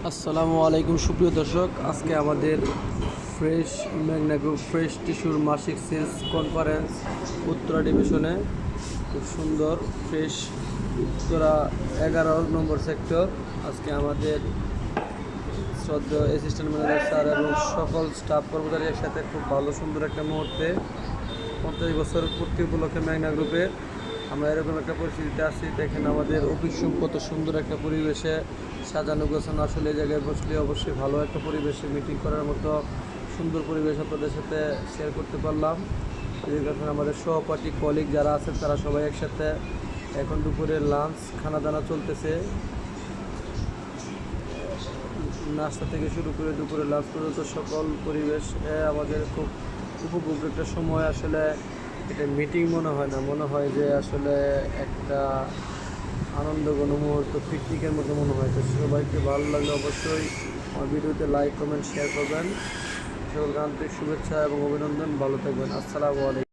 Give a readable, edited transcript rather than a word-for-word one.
আসসালামু আলাইকুম সুপ্রিয় দর্শক, আজকে আমাদের ফ্রেশ মেঘনা গ্রুপ ফ্রেশ টিস্যুর মাসিক সেলস কনফারেন্স উত্তরা ডিভিশনে। খুব সুন্দর ফ্রেশ উত্তরা 11 নম্বর সেক্টর। আজকে আমাদের শ্রদ্ধেয় অ্যাসিস্ট্যান্ট ম্যানেজার স্যার এবং সকল স্টাফ কর্মচারী একসাথে খুব ভালো সুন্দর একটা মুহূর্তে 50 বছর পূর্তি উপলক্ষে মেঘনা গ্রুপের আমরা এরকম একটা পরিস্থিতিতে আছি। দেখেন আমাদের অফিস রুম কত সুন্দর একটা পরিবেশে সাজানো গোছানো। আসলে এই জায়গায় বসলে অবশ্যই ভালো একটা পরিবেশে মিটিং করার মতো সুন্দর পরিবেশ আপনাদের সাথে শেয়ার করতে পারলাম। এই কারণে আমাদের সহপাঠী কলিগ যারা আছেন তারা সবাই একসাথে এখন দুপুরে লাঞ্চ খানা দানা চলতেছে। নাস্তা থেকে শুরু করে দুপুরে লাঞ্চ পর্যন্ত সকল পরিবেশ আমাদের খুব উপভোগ্য একটা সময়। আসলে এটা মিটিং মনে হয় না, মনে হয় যে আসলে একটা আনন্দঘন মুহূর্ত, পিকনিকের মতো মনে হয়। তো সবাইকে ভালো লাগলে অবশ্যই আমার ভিডিওতে লাইক কমেন্ট শেয়ার করবেন। সকলকে আন্তরিক শুভেচ্ছা এবং অভিনন্দন। ভালো থাকবেন। আসসালামু আলাইকুম।